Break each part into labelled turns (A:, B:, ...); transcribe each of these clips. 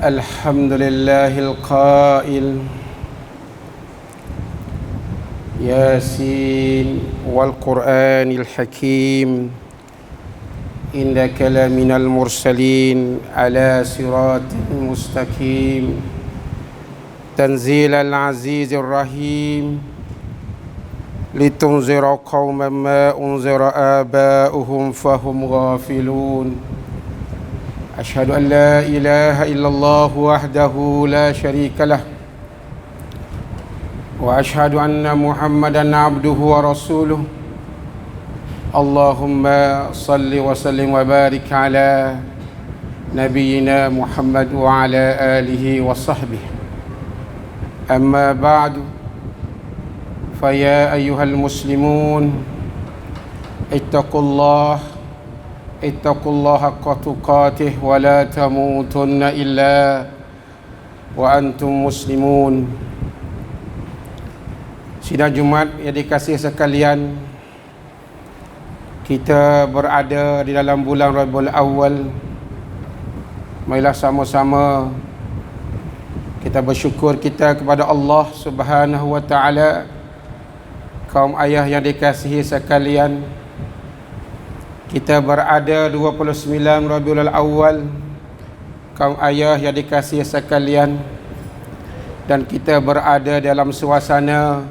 A: الحمد لله القائل ياسين والقرآن الحكيم إنك لمن المرسلين على صراط مستقيم تنزيل العزيز الرحيم لتنذر قوما ما أنذر آباؤهم فهم غافلون أشهد أن لا إله إلا الله وحده لا شريك له وأشهد أن محمدا عبده ورسوله اللهم صل وسلم وبارك على نبينا محمد وعلى آله وصحبه أما بعد فيا أيها المسلمون اتقوا الله حق تقاته ولا تموتن إلا وأنتم مسلمون. Sidang Jumat yang dikasihi sekalian, kita berada di dalam bulan Rabiul Awal. Marilah sama-sama kita bersyukur kita kepada Allah Subhanahu wa taala. Kaum ayah yang dikasihi sekalian, kita berada 29 Rabiul Awal. Kaum ayah yang dikasihi sekalian, dan kita berada dalam suasana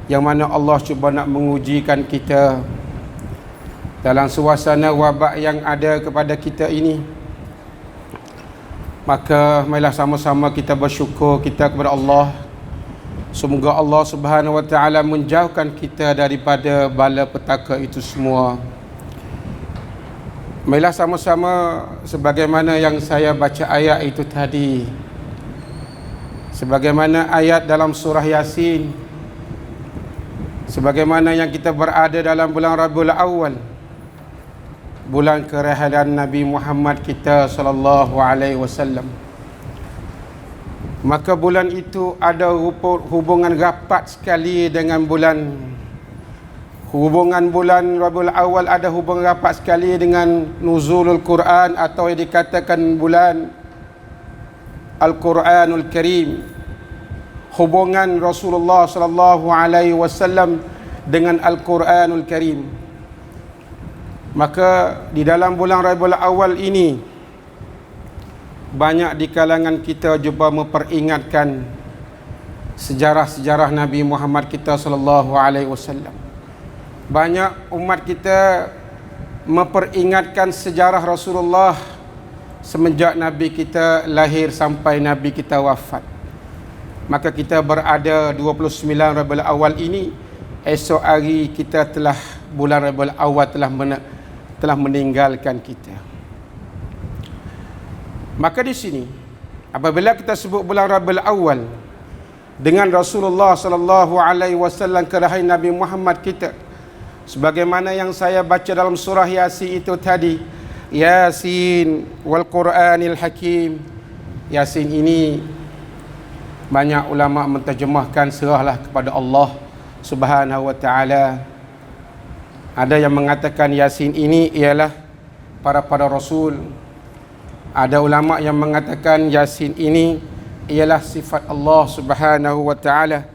A: yang mana Allah cuba nak mengujikan kita dalam suasana wabak yang ada kepada kita ini. Maka marilah sama-sama kita bersyukur kita kepada Allah. Semoga Allah Subhanahu wa taala menjauhkan kita daripada bala petaka itu semua. Marilah sama-sama sebagaimana yang saya baca ayat itu tadi, sebagaimana ayat dalam surah Yasin, sebagaimana yang kita berada dalam bulan Rabiul Awal, bulan kerahilan Nabi Muhammad kita sallallahu alaihi wasallam. Maka bulan itu ada hubungan rapat sekali dengan bulan Rabiul Awal, ada hubungan rapat sekali dengan nuzulul Quran atau yang dikatakan bulan Al-Quranul Karim. Hubungan Rasulullah sallallahu alaihi wasallam dengan Al-Quranul Karim. Maka di dalam bulan Rabiul Awal ini banyak di kalangan kita cuba memperingatkan sejarah-sejarah Nabi Muhammad kita sallallahu alaihi wasallam. Banyak umat kita memperingatkan sejarah Rasulullah semenjak Nabi kita lahir sampai Nabi kita wafat. Maka kita berada 29 Rabiul Awal ini. Esok hari kita telah bulan Rabiul Awal telah meninggalkan kita. Maka di sini apabila kita sebut bulan Rabiul Awal dengan Rasulullah sallallahu alaihi wasallam kerahilan Nabi Muhammad kita, sebagaimana yang saya baca dalam surah Yasin itu tadi, Yasin wal Quranil Hakim. Yasin ini banyak ulama menterjemahkan serahlah kepada Allah Subhanahu wa taala. Ada yang mengatakan Yasin ini ialah para rasul. Ada ulama yang mengatakan Yasin ini ialah sifat Allah Subhanahu wa taala.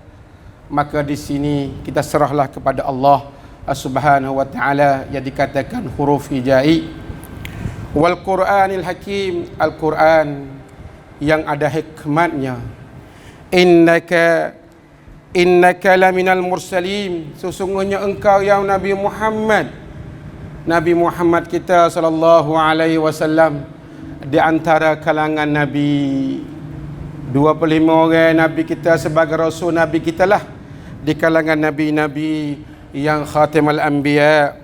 A: Maka di sini kita serahlah kepada Allah Subhanahu wa taala yang dikatakan huruf hijai. Wal Quranil Hakim, Al-Quran yang ada hikmatnya. Innaka laminal mursalin, sesungguhnya engkau ya Nabi Muhammad kita sallallahu alaihi wasallam di antara kalangan Nabi. 25 orang Nabi kita sebagai Rasul Nabi kita lah di kalangan Nabi-Nabi yang khatimul anbiya.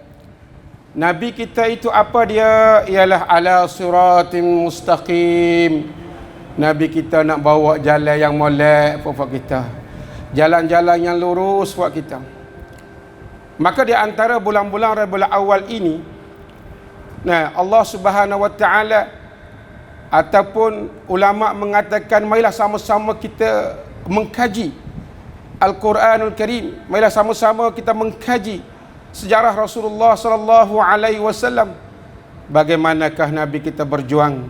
A: Nabi kita itu apa dia? Ialah ala siratim mustaqim. Nabi kita nak bawa jalan yang molek buat kita, jalan-jalan yang lurus buat kita. Maka di antara bulan-bulan Rabiul Awal ini, Allah Subhanahu wa taala ataupun ulama mengatakan marilah sama-sama kita mengkaji Al-Quranul Karim. Marilah sama-sama kita mengkaji sejarah Rasulullah sallallahu alaihi wasallam. Bagaimanakah Nabi kita berjuang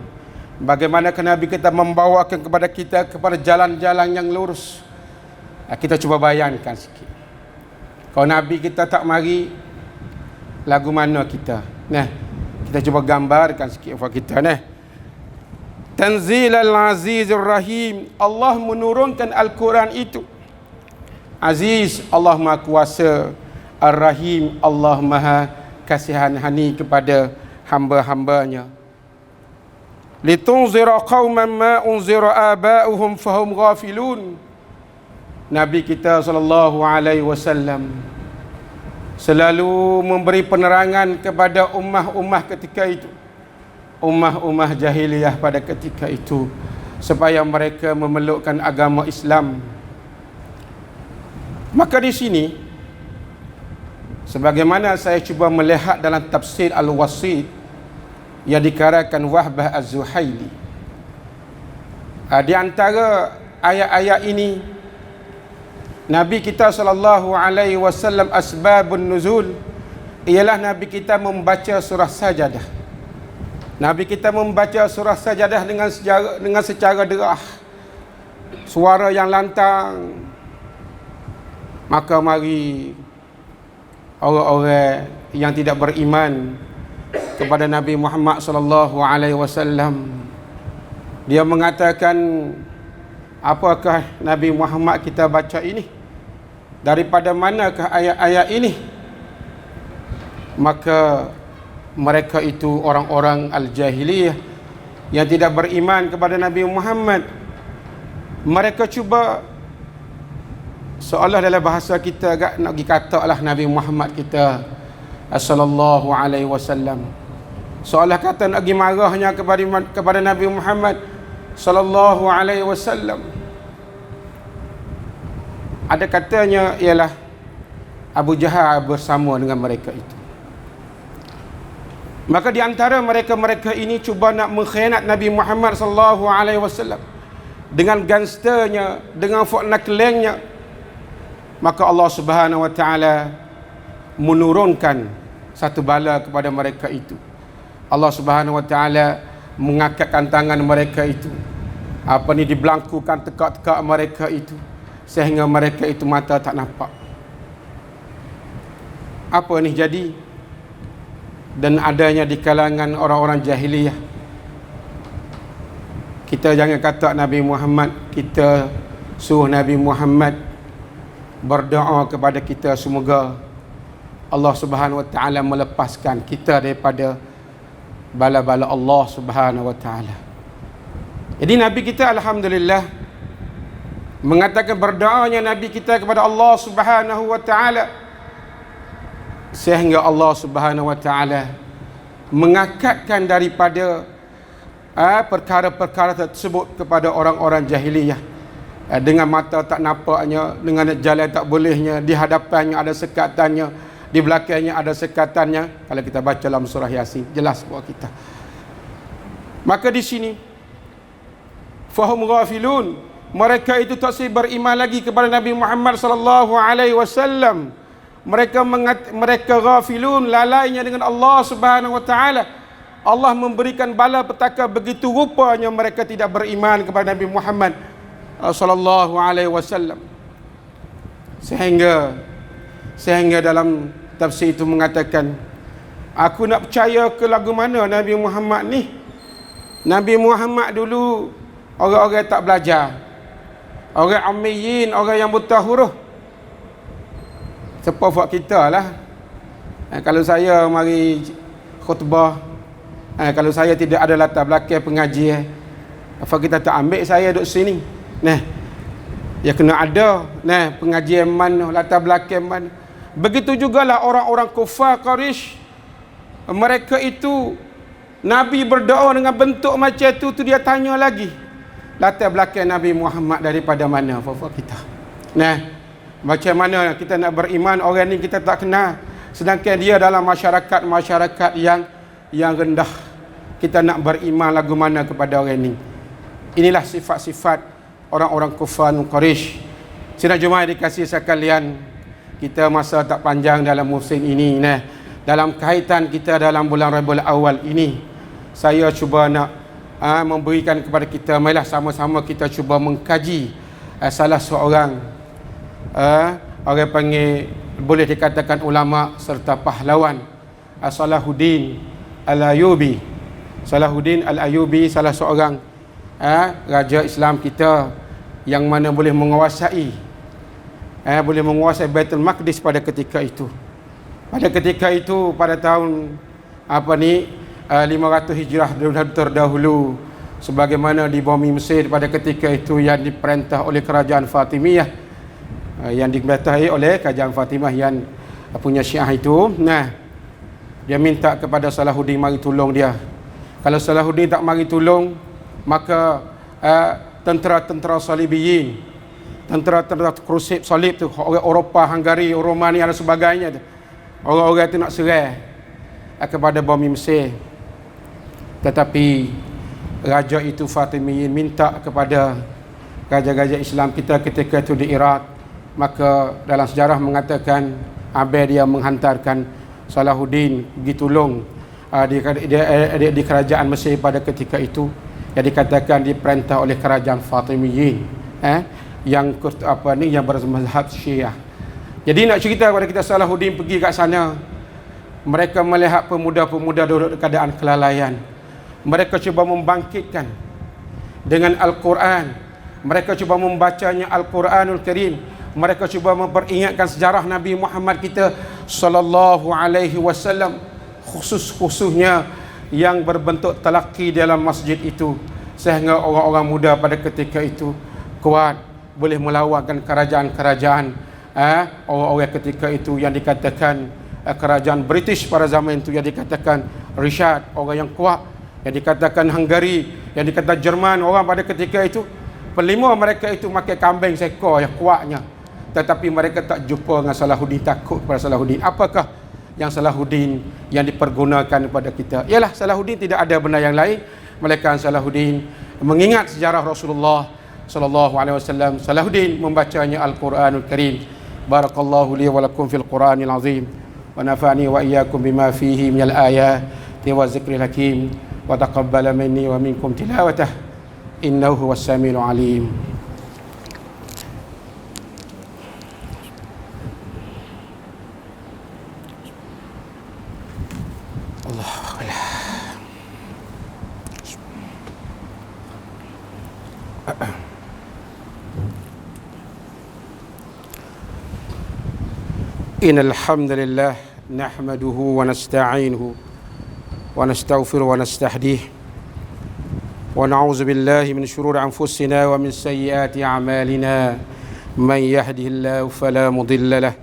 A: bagaimana Nabi kita membawakan kepada kita kepada jalan-jalan yang lurus. Kita cuba bayangkan sikit. Kalau Nabi kita tak mari, lagu mana kita? Nah, kita cuba gambarkan sikit buat kita. Nah, Tanzilal Azizir Rahim. Allah menurunkan Al-Quran itu. Aziz, Allah Maha Kuasa. Ar-Rahim, Allah Maha Kasihani kepada hamba-hambanya. Litunzira qauman ma unzira aba'uhum fahum ghafilun. Nabi kita sallallahu alaihi wasallam selalu memberi penerangan kepada ummah-ummah ketika itu, ummah-ummah jahiliyah pada ketika itu, supaya mereka memelukkan agama Islam. Maka di sini, sebagaimana saya cuba melihat dalam tafsir Al-Wasit yang dikarangkan Wahbah Az-Zuhaili, di antara ayat-ayat ini Nabi kita sallallahu alaihi wasallam asbabun nuzul ialah Nabi kita membaca surah Sajadah. Nabi kita membaca surah Sajadah dengan secara derah, suara yang lantang. Maka mari orang-orang yang tidak beriman kepada Nabi Muhammad sallallahu alaihi wasallam, dia mengatakan, apakah Nabi Muhammad kita baca ini? Daripada manakah ayat-ayat ini? Maka mereka itu orang-orang al-jahiliyah yang tidak beriman kepada Nabi Muhammad. Mereka cuba, seolah dalam bahasa kita agak nak dikatalah Nabi Muhammad kita sallallahu alaihi wasallam, seolah kata nak pergi marahnya kepada Nabi Muhammad sallallahu alaihi wasallam. Ada katanya ialah Abu Jahal bersama dengan mereka itu. Maka di antara mereka-mereka ini cuba nak mengkhianat Nabi Muhammad sallallahu alaihi wasallam dengan gangsternya, dengan fok naklengnya. Maka Allah Subhanahu wa taala menurunkan satu bala kepada mereka itu. Allah Subhanahu wa taala mengangkatkan tangan mereka itu, dibelangkukan tekak-tekak mereka itu, sehingga mereka itu mata tak nampak. Apa ni jadi? Dan adanya di kalangan orang-orang jahiliyah. Kita jangan kata Nabi Muhammad, kita suruh Nabi Muhammad berdoa kepada kita semoga Allah Subhanahu wa taala melepaskan kita daripada bala-bala Allah Subhanahu wa taala. Jadi Nabi kita alhamdulillah mengatakan berdoanya Nabi kita kepada Allah Subhanahu wa taala, sehingga Allah Subhanahu wa taala mengangkatkan daripada perkara-perkara tersebut kepada orang-orang jahiliyah. Dengan mata tak nampaknya, dengan jalan tak bolehnya, di hadapannya ada sekatannya, di belakangnya ada sekatannya. Kalau kita baca dalam surah Yasin, jelas buat kita. Maka di sini fahum ghafilun, mereka itu tak beriman lagi kepada Nabi Muhammad sallallahu alaihi wasallam. Mereka ghafilun, lalainya dengan Allah Subhanahu wa taala. Allah memberikan bala petaka begitu rupanya mereka tidak beriman kepada Nabi Muhammad sallallahu alaihi wasallam. Sehingga dalam tafsir itu mengatakan, aku nak percaya ke lagu mana Nabi Muhammad ni? Nabi Muhammad dulu orang-orang tak belajar, orang ummiyin, orang yang buta huruf. Siapa buat kita lah. Kalau saya mari khutbah, kalau saya tidak ada latar belakang pengajian, apa kita tak ambil saya duduk sini? Nah, ya kena ada pengajian mana, latar belakang mana. Begitu jugalah orang-orang kufar Quraisy. Mereka itu Nabi berdoa dengan bentuk macam tu dia tanya lagi, latar belakang Nabi Muhammad daripada mana apa kita. Nah, macam mana kita nak beriman orang ni kita tak kenal, sedangkan dia dalam masyarakat yang rendah. Kita nak beriman lagu mana kepada orang ni? Inilah sifat-sifat orang-orang kufar Quraisy. Sidang Jumaat dikasih sekalian, kita masa tak panjang dalam musim ini, dalam kaitan kita dalam bulan Rabiul Awal ini, saya cuba nak memberikan kepada kita. Marilah sama-sama kita cuba mengkaji salah seorang orang panggil, boleh dikatakan ulama serta pahlawan, Salahuddin Al-Ayyubi. Salahuddin Al-Ayyubi salah seorang raja Islam kita yang mana boleh menguasai Baitul Maqdis pada ketika itu. Pada ketika itu, pada tahun 500 Hijrah terdahulu, sebagaimana di bumi Mesir pada ketika itu yang diperintah oleh kerajaan Fatimiyah, yang diperintah oleh kerajaan Fatimah yang punya Syiah itu. Nah, dia minta kepada Salahuddin mari tolong dia. Kalau Salahuddin tak mari tolong, maka tentera-tentera Salibiyin, tentera-tentera Krusib Salib tu, orang Eropah, Hungari, Romania dan sebagainya tu, orang-orang itu nak serang kepada bumi Mesir. Tetapi raja itu Fatimiyin minta kepada raja-raja Islam kita ketika itu di Iraq. Maka dalam sejarah mengatakan dia menghantarkan Salahuddin pergi tolong di kerajaan Mesir pada ketika itu, yang dikatakan diperintah oleh kerajaan Fatimiyin yang bermazhab Syiah. Jadi nak cerita kepada kita, Salahuddin pergi kat sana, mereka melihat pemuda-pemuda dalam keadaan kelalaian. Mereka cuba membangkitkan dengan Al-Quran. Mereka cuba membacanya Al-Quranul Karim. Mereka cuba memperingatkan sejarah Nabi Muhammad kita sallallahu alaihi wasallam, khususnya yang berbentuk talaqi dalam masjid itu, sehingga orang-orang muda pada ketika itu kuat boleh melawankan kerajaan-kerajaan orang-orang ketika itu yang dikatakan kerajaan British pada zaman itu, yang dikatakan Richard, orang yang kuat, yang dikatakan Hungary, yang dikatakan Jerman, orang pada ketika itu. Pelima mereka itu makan kambing seekor yang kuatnya, tetapi mereka tak jumpa dengan Salahuddin, takut pada Salahuddin. Apakah yang Salahuddin yang dipergunakan kepada kita? Ialah Salahuddin tidak ada benda yang lain melainkan Salahuddin mengingat sejarah Rasulullah sallallahu alaihi wasallam. Salahuddin membacanya Al-Quranul Karim. Barakallahu li wa lakum fil Quranil azim wa nafa'ani wa iyyakum bima fihi minal ayati wa zikril hakim wa taqabbala minni wa minkum tilawatah innahu huwas samiul alim. إن الحمد لله نحمده ونستعينه ونستغفره ونستهديه ونعوذ بالله من شرور أنفسنا ومن سيئات أعمالنا من يهده الله فلا مضل له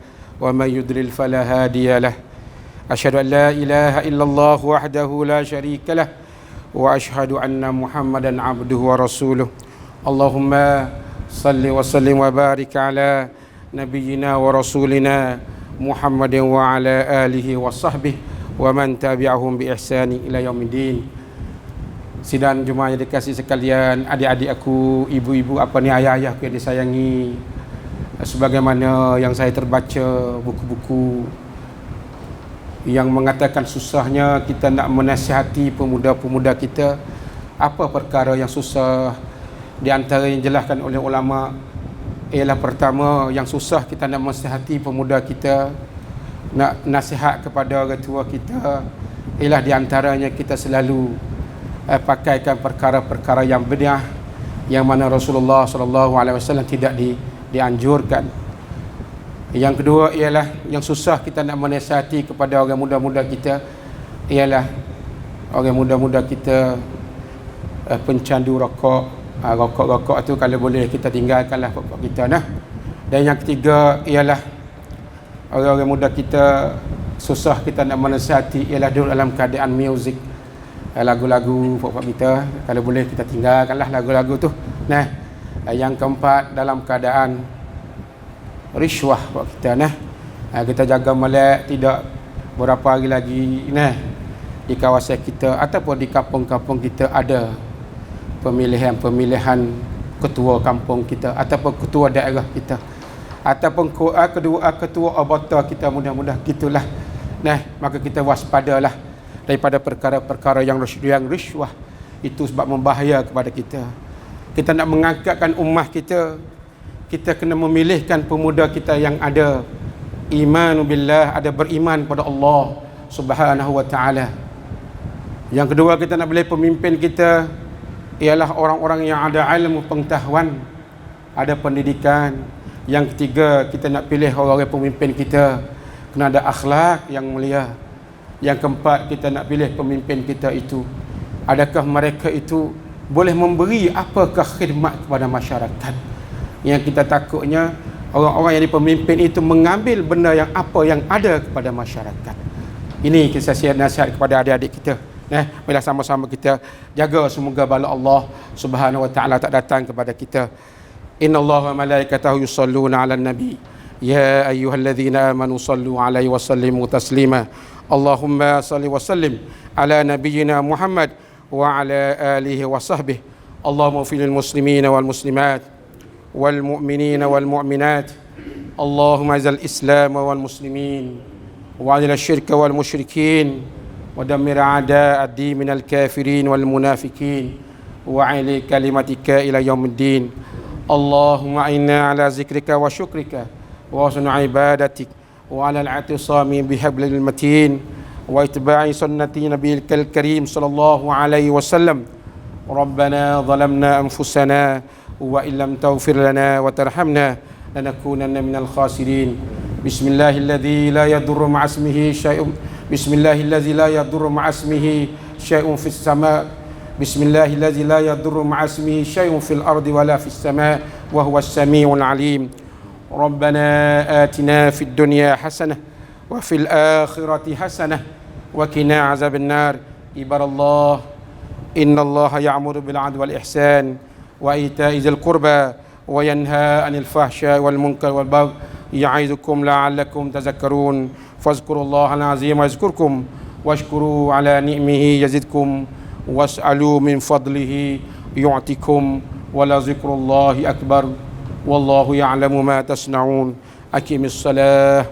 A: ومن يضلل فلا هادي له أشهد أن لا إله إلا الله وحده لا شريك له وأشهد أن محمدا عبده ورسوله اللهم صل وسلم وبارك على نبينا ورسولنا محمد وعلى آله وصحبه ومن تبعهم بإحسان إلى يوم الدين. Sidang jemaah yang dikasihi sekalian, adik-adik aku, ibu-ibu, ayah-ayahku yang disayangi, sebagaimana yang saya terbaca buku-buku yang mengatakan susahnya kita nak menasihati pemuda-pemuda kita. Apa perkara yang susah? Di antara yang dijelaskan oleh ulama ialah pertama, yang susah kita nak menasihati pemuda kita, nak nasihat kepada orang tua kita, ialah di antaranya kita selalu pakaikan perkara-perkara yang bid'ah, yang mana Rasulullah SAW tidak dianjurkan. Yang kedua ialah yang susah kita nak menasihati kepada orang muda-muda kita, ialah orang muda-muda kita pencandu rokok. Rokok-rokok tu kalau boleh kita tinggalkanlah pokok kita nah. Dan yang ketiga ialah orang-orang muda kita susah kita nak menasihati ialah duduk dalam keadaan muzik, lagu-lagu pokok kita, kalau boleh kita tinggalkanlah lagu-lagu tu nah. Yang keempat, dalam keadaan riswah pokok kita nah. Kita jaga melek, tidak berapa hari lagi nah di kawasan kita ataupun di kampung-kampung kita ada pemilihan ketua kampung kita ataupun ketua daerah kita ataupun ketua abata kita, mudah-mudah gitulah nah. Maka kita waspadalah daripada perkara-perkara yang riswah, itu sebab membahaya kepada kita. Kita nak mengangkatkan ummah kita, kita kena memilihkan pemuda kita yang ada iman billah, ada beriman pada Allah Subhanahu wa taala. Yang kedua, kita nak pilih pemimpin kita ialah orang-orang yang ada ilmu pengetahuan, ada pendidikan. Yang ketiga, kita nak pilih orang-orang pemimpin kita kena ada akhlak yang mulia. Yang keempat, kita nak pilih pemimpin kita itu, adakah mereka itu boleh memberi apakah khidmat kepada masyarakat. Yang kita takutnya orang-orang yang di pemimpin itu mengambil benda yang apa yang ada kepada masyarakat. Ini saya nasihat kepada adik-adik kita. Bila sama-sama kita jaga, semoga bala Allah Subhanahu wa taala tak datang kepada kita. Innallaha wa malaikatahu yusalluna 'alan nabi ya ayyuhalladzina amanu sallu 'alaihi wa sallimu taslima. Allahumma salli wa sallim ala nabiyyina Muhammad wa ala alihi wa sahbihi. Allahumma ighfir lil muslimina wal muslimat wal mu'minina wal mu'minat. Allahumma izil islam wal muslimin wa adil asyirka wal musyrikin wa dammir a'da' ad-din minal kafirin wal munafikin wa 'ali kalimatika ila yaumiddin. Allahumma inna ala zikrika wa syukrika wa husni ibadatik wa ala al-i'tisami bihablil matin wa ittiba'i sunnati nabiyil karim sallallahu alaihi wasallam. Rabbana zalamna anfusana wa illam taghfir lana wa tarhamna lanakunanna minal khasirin. Bismillahilladzi la yadurru ma'a ismihi syai'un Bismillahilladzi la yadurru ma'a ismihi syai'un fis sama' Bismillahilladzi la yadurru ma'a ismihi syai'un fil ardi wala fis sama' wa huwas samiul alim. Rabbana atina fid dunya hasanah wa fil akhirati hasanah wa qina azaban nar. Ibadallah, innallaha ya'muru bil 'adli wal ihsan wa ita'i dzil qurba wa yanha 'anil fahsya'i wal munkar wal baghi ya'idukum la'allakum tadhakkarun. Fazkurullaha al-'azim yazkurkum washkuru 'ala ni'mihi yazidkum was'alu min fadlihi yu'tikum wa la zikrullahi akbar wallahu ya'lamu ma tasna'un. Aqimis salah.